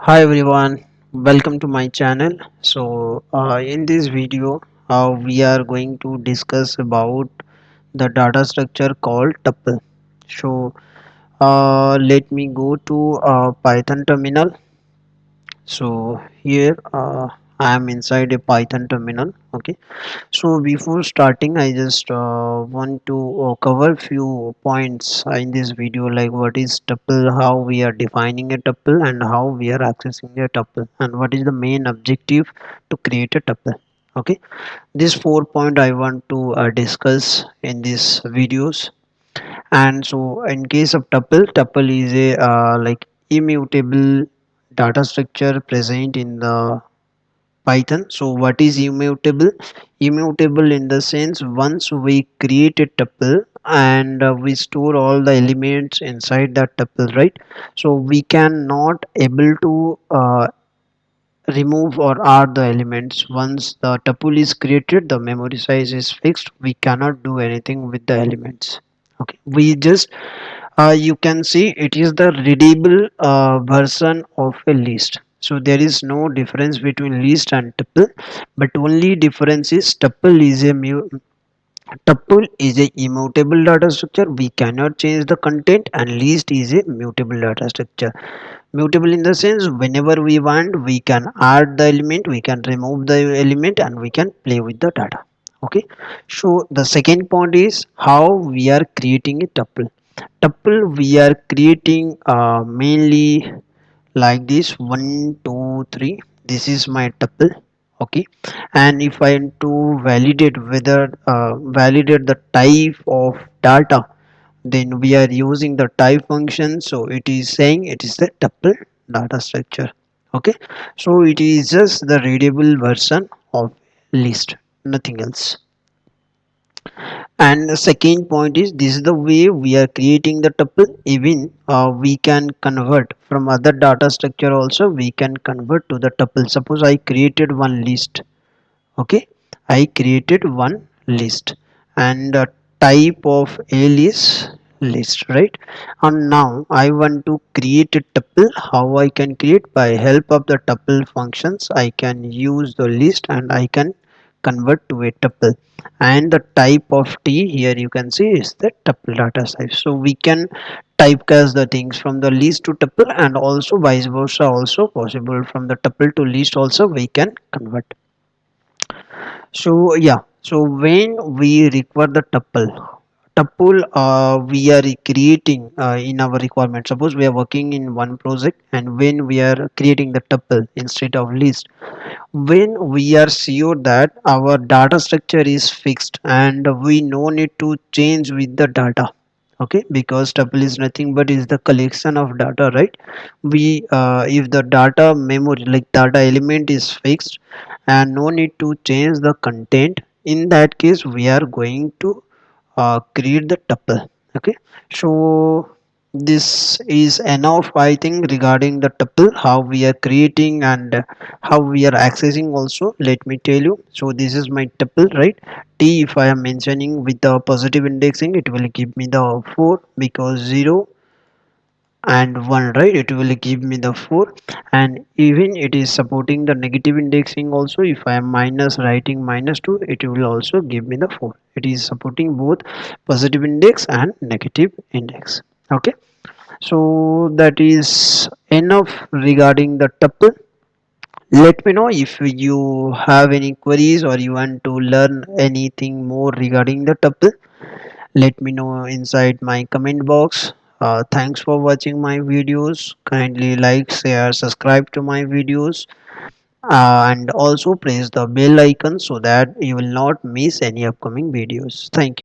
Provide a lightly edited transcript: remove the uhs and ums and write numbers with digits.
Hi everyone, welcome to my channel. In this video, we are going to discuss about the data structure called tuple. Let me go to Python terminal. So here I am inside a Python terminal. Okay. So before starting, I just want to cover few points in this video, like what is tuple, how we are defining a tuple, and how we are accessing a tuple, and what is the main objective to create a tuple. Okay, these 4 points I want to discuss in these videos. And so, in case of tuple is a like immutable data structure present in the Python. So what is immutable? Immutable in the sense once we create a tuple and we store all the elements inside that tuple, right? So we cannot able to remove or add the elements. Once the tuple is created, the memory size is fixed. We cannot do anything with the elements. Okay, we just you can see it is the readable version of a list. So there is no difference between list and tuple, but only difference is tuple is a immutable data structure. We cannot change the content, and list is a mutable data structure. Mutable in the sense whenever we want, we can add the element, we can remove the element, and we can play with the data. Okay, so the second point is how we are creating a tuple we are creating mainly like this: 1 2 3. This is my tuple. Okay, and if I want to validate whether validate the type of data, then we are using the type function. So it is saying it is the tuple data structure. Okay, so it is just the readable version of list, nothing else. And the second point is this is the way we are creating the tuple. Even we can convert from other data structure also, we can convert to the tuple. Suppose I created one list. Okay, I created one list, and the type of a list, right? And now I want to create a tuple. How I can create? By help of the tuple functions, I can use the list and I can convert to a tuple. And the type of t here you can see is the tuple data type. So we can typecast the things from the list to tuple, and also vice versa also possible. From the tuple to list also we can convert. So yeah, so when we require the tuple we are creating in our requirement. Suppose we are working in one project, and when we are creating the tuple instead of list, when we are sure that our data structure is fixed and we no need to change with the data. Okay, because tuple is nothing but is the collection of data, right? We if the data memory, like data element, is fixed and no need to change the content, in that case we are going to create the tuple. Okay, so this is enough I think regarding the tuple, how we are creating and how we are accessing also. Let me tell you. So this is my tuple, right? T, if I am mentioning with the positive indexing, it will give me the 4, because 0 and 1, right? It will give me the 4. And even it is supporting the negative indexing also. If I am minus writing -2, it will also give me the 4. It is supporting both positive index and negative index. Okay, so that is enough regarding the tuple. Let me know if you have any queries or you want to learn anything more regarding the tuple. Let me know inside my comment box. Thanks for watching my videos. Kindly like, share, subscribe to my videos, and also press the bell icon so that you will not miss any upcoming videos. Thank you.